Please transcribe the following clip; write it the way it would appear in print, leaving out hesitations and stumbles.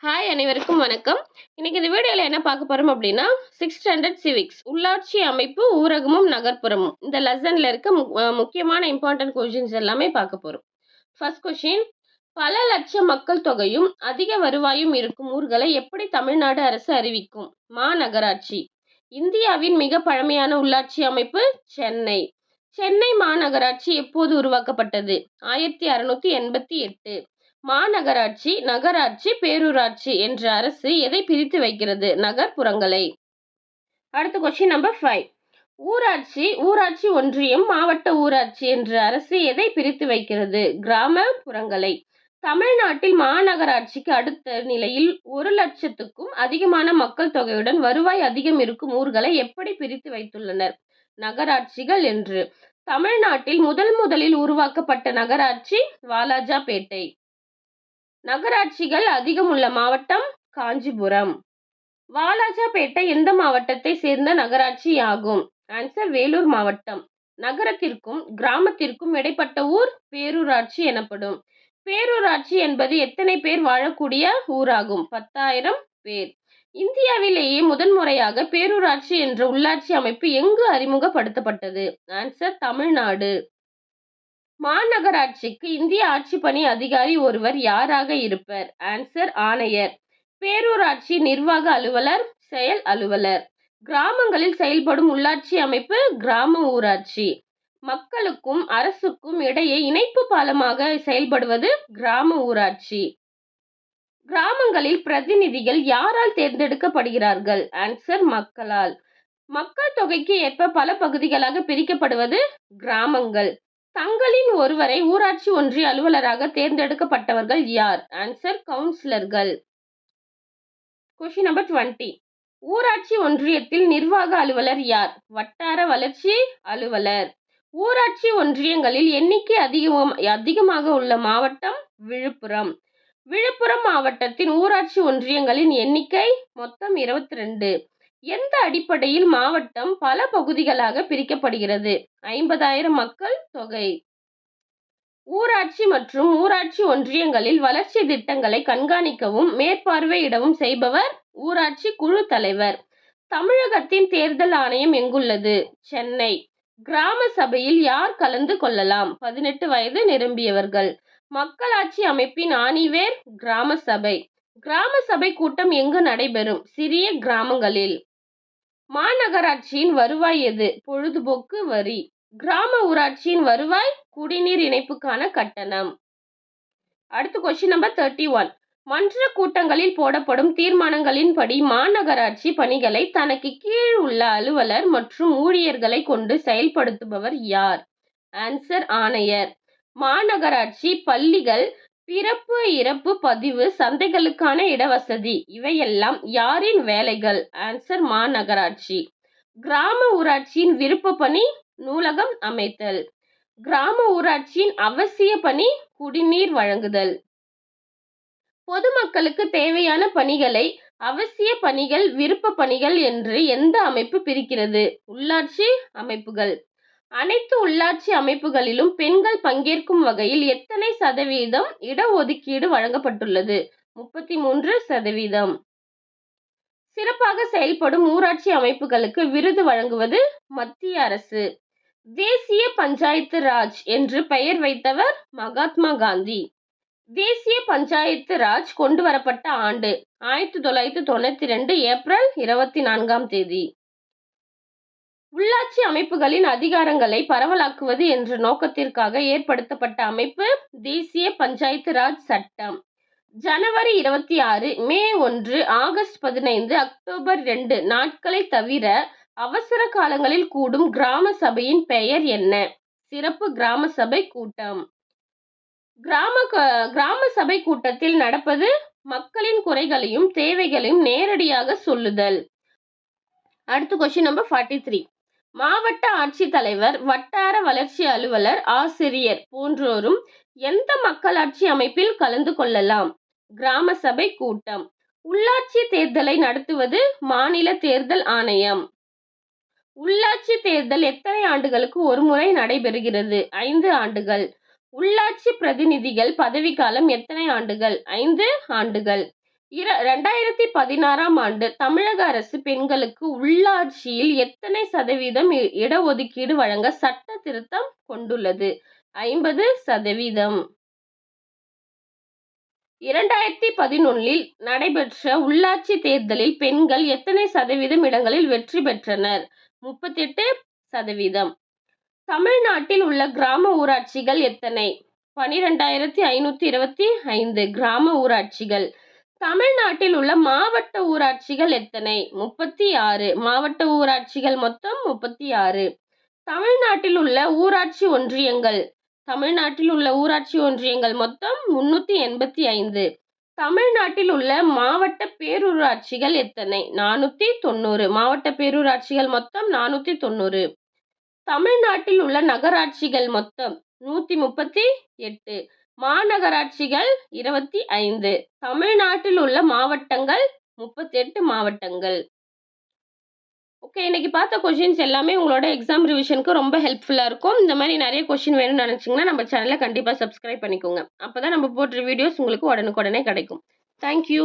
Hi அனைவருக்கும் வணக்கம். இன்னைக்கு இந்த வீடியோல என்ன பார்க்க போறோம் அப்படின்னா 6th ஸ்டாண்டர்ட் சிவிக்ஸ் உள்ளாட்சி அமைப்பு ஊரகமும் நகர்ப்புறமும் இந்த லெசன்ல இருக்க முக்கியமான இம்பார்ட்டன்ட் கொஸ்டின்ஸ் எல்லாமே பார்க்க போறோம். ஃபர்ஸ்ட் கொஸ்டின், பல லட்சம் மக்கள் தொகையும் அதிக வருவாயும் இருக்கும் ஊர்களை எப்படி தமிழ்நாடு அரசு அறிவிக்கும்? மாநகராட்சி. இந்தியாவின் மிக பழமையான உள்ளாட்சி அமைப்பு சென்னை. சென்னை மாநகராட்சி எப்போது உருவாக்கப்பட்டது? 1688. மாநகராட்சி, நகராட்சி, பேரூராட்சி என்ற அரசு எதை பிரித்து வைக்கிறது? நகர்ப்புறங்களை. அடுத்த கொஸ்டின் நம்பர் 5. ஊராட்சி, ஊராட்சி ஒன்றியம், மாவட்ட ஊராட்சி என்ற அரசு எதை பிரித்து வைக்கிறது? கிராமப்புறங்களை. தமிழ்நாட்டில் மாநகராட்சிக்கு அடுத்த நிலையில் 1,00,000க்கும் அதிகமான மக்கள் தொகையுடன் வருவாய் அதிகம் இருக்கும் ஊர்களை எப்படி பிரித்து வைத்துள்ளனர்? நகராட்சிகள் என்று. தமிழ்நாட்டில் முதலில் உருவாக்கப்பட்ட நகராட்சி வாலாஜாபேட்டை. நகராட்சிகள் அதிகம் உள்ள மாவட்டம் காஞ்சிபுரம். வாலாஜாபேட்டை எந்த மாவட்டத்தை சேர்ந்த நகராட்சி ஆகும்? ஆன்சர் வேலூர் மாவட்டம். நகரத்திற்கும் கிராமத்திற்கும் இடைப்பட்ட ஊர் பேரூராட்சி எனப்படும். பேரூராட்சி என்பது எத்தனை பேர் வாழக்கூடிய ஊராகும்? 10,000 பேர். இந்தியாவிலேயே முதன்முறையாக பேரூராட்சி என்ற உள்ளாட்சி அமைப்பு எங்கு அறிமுகப்படுத்தப்பட்டது? ஆன்சர் தமிழ்நாடு. மாநகராட்சிக்கு இந்திய ஆட்சிப்பணி அதிகாரி ஒருவர் யாராக இருப்பர்? ஆன்சர் ஆணையர். பேரூராட்சி நிர்வாக அலுவலர், செயல் அலுவலர். கிராமங்களில் செயல்படும் உள்ளாட்சி அமைப்பு கிராம ஊராட்சி. மக்களுக்கும் அரசுக்கும் இடையே இணைப்பு பாலமாக செயல்படுவது கிராம ஊராட்சி. கிராமங்களில் பிரதிநிதிகள் யாரால் தேர்ந்தெடுக்கப்படுகிறார்கள்? ஆன்சர் மக்களால். மக்கள் தொகைக்கு ஏற்ப பல பகுதிகளாக பிரிக்கப்படுவது கிராமங்கள். தங்களின் ஒருவரை ஊராட்சி ஒன்றிய அலுவலராக தேர்ந்தெடுக்கப்பட்டவர்கள் யார்? ஆன்சர் கவுன்சிலர்கள். Question number 20. ஊராட்சி ஒன்றியத்தில் நிர்வாக அலுவலர் யார்? வட்டார வளர்ச்சி அலுவலர். ஊராட்சி ஒன்றியங்களில் எண்ணிக்கை அதிகமாக உள்ள மாவட்டம் விழுப்புரம். விழுப்புரம் மாவட்டத்தின் ஊராட்சி ஒன்றியங்களின் எண்ணிக்கை மொத்தம் 22. எந்த அடிப்படையில் மாவட்டம் பல பகுதிகளாக பிரிக்கப்படுகிறது? 50,000 மக்கள் தொகை. ஊராட்சி மற்றும் ஊராட்சி ஒன்றியங்களில் வளர்ச்சி திட்டங்களை கண்காணிக்கவும் மேற்பார்வையிடவும் செய்பவர் ஊராட்சி குழு தலைவர். தமிழகத்தின் தேர்தல் ஆணையம் எங்குள்ளது? சென்னை. கிராம சபையில் யார் கலந்து கொள்ளலாம்? 18 வயது நிரம்பியவர்கள். மக்களாட்சி அமைப்பின் ஆணிவேர் கிராம சபை. கிராம சபை கூட்டம் எங்கு நடைபெறும்? சிறிய கிராமங்களில். மாநகராட்சியின் வருவாய் எது? பொழுதுபோக்கு வரி. கிராம ஊராட்சியின் வருவாய் குடிநீர் இணைப்புக்கான கட்டணம். அடுத்த கொஸ்டின் நம்பர் 31. மன்ற கூட்டங்களில் போடப்படும் தீர்மானங்களின்படி மாநகராட்சி பணிகளை தனக்கு கீழ் உள்ள அலுவலர் மற்றும் ஊழியர்களை கொண்டு செயல்படுத்துபவர் யார்? ஆன்சர் ஆணையர். மாநகராட்சி பள்ளிகள், பிறப்பு இறப்பு பதிவு, சந்தைகளுக்கான இடவசதி இவையெல்லாம் யாரின் வேலைகள்? ஆன்சர் மாநகராட்சி. கிராம ஊராட்சியின் விருப்ப பணி நூலகம் அமைத்தல். கிராம ஊராட்சியின் அவசிய பணி குடிநீர் வழங்குதல். பொதுமக்களுக்கு தேவையான பணிகளை அவசிய பணிகள், விருப்ப பணிகள் என்று எந்த அமைப்பு பிரிக்கிறது? உள்ளாட்சி அமைப்புகள். அனைத்து உள்ளாட்சி அமைப்புகளிலும் பெண்கள் பங்கேற்கும் வகையில் எத்தனை சதவீதம் இடஒதுக்கீடு வழங்கப்பட்டுள்ளது? 33%. சிறப்பாக செயல்படும் ஊராட்சி அமைப்புகளுக்கு விருது வழங்குவது மத்திய அரசு. தேசிய பஞ்சாயத்து ராஜ் என்று பெயர் வைத்தவர் மகாத்மா காந்தி. தேசிய பஞ்சாயத்து ராஜ் கொண்டு வரப்பட்ட ஆண்டு 1992 ஏப்ரல் 24. உள்ளாட்சி அமைப்புகளின் அதிகாரங்களை பரவலாக்குவது என்ற நோக்கத்திற்காக ஏற்படுத்தப்பட்ட அமைப்பு தேசிய பஞ்சாயத்து ராஜ் சட்டம். ஜனவரி 26, மே 1, ஆகஸ்ட் 15, அக்டோபர் 2 நாட்களை தவிர அவசர காலங்களில் கூடும் கிராம சபையின் பெயர் என்ன? சிறப்பு கிராம சபை கூட்டம். கிராம சபை கூட்டத்தில் நடப்பது மக்களின் குறைகளையும் தேவைகளையும் நேரடியாக சொல்லுதல். அடுத்த கொஸ்டின் நம்பர் 43. மாவட்ட ஆட்சித்தலைவர், வட்டார வளர்ச்சி அலுவலர், ஆசிரியர் போன்றோரும் எந்த மக்களாட்சி அமைப்பில் கலந்து கொள்ளலாம்? கிராம சபை கூட்டம். உள்ளாட்சி தேர்தலை நடத்துவது மாநில தேர்தல் ஆணையம். உள்ளாட்சி தேர்தல் எத்தனை ஆண்டுகளுக்கு ஒரு முறை நடைபெறுகிறது? 5 ஆண்டுகள். உள்ளாட்சி பிரதிநிதிகள் பதவிக்காலம் எத்தனை ஆண்டுகள்? 5 ஆண்டுகள். 2016ஆம் ஆண்டு தமிழக அரசு பெண்களுக்கு உள்ளாட்சியில் எத்தனை சதவீதம் இடஒதுக்கீடு வழங்க சட்ட திருத்தம் கொண்டுள்ளது? 50%. 2011இல் நடைபெற்ற உள்ளாட்சி தேர்தலில் பெண்கள் எத்தனை சதவீதம் இடங்களில் வெற்றி பெற்றனர்? 38%. தமிழ்நாட்டில் உள்ள கிராம ஊராட்சிகள் எத்தனை? 12,525 கிராம ஊராட்சிகள். தமிழ்நாட்டில் உள்ள மாவட்ட ஊராட்சிகள் எத்தனை? 36 மாவட்ட ஊராட்சிகள் மொத்தம் 36. தமிழ்நாட்டில் உள்ள ஊராட்சி ஒன்றியங்கள் மொத்தம் 385. தமிழ்நாட்டில் உள்ள மாவட்ட பேரூராட்சிகள் எத்தனை? 490 மாவட்ட பேரூராட்சிகள் மொத்தம் 490. தமிழ்நாட்டில் உள்ள நகராட்சிகள் மொத்தம் 138. மாநகராட்சிகள் 25. தமிழ்நாட்டில் உள்ள மாவட்டங்கள் 38 மாவட்டங்கள். ஓகே, இன்னைக்கு பார்த்த கொஷின்ஸ் எல்லாமே உங்களோட எக்ஸாம் ரிவிஷனுக்கு ரொம்ப ஹெல்ப்ஃபுல்லாக இருக்கும். இந்த மாதிரி நிறைய கொஷின் வேணும்னு நினச்சிங்கன்னா நம்ம சேனலை கண்டிப்பாக சப்ஸ்கிரைப் பண்ணிக்கோங்க. அப்போ தான் நம்ம போடுற வீடியோஸ் உங்களுக்கு உடனுக்குடனே கிடைக்கும். தேங்க்யூ.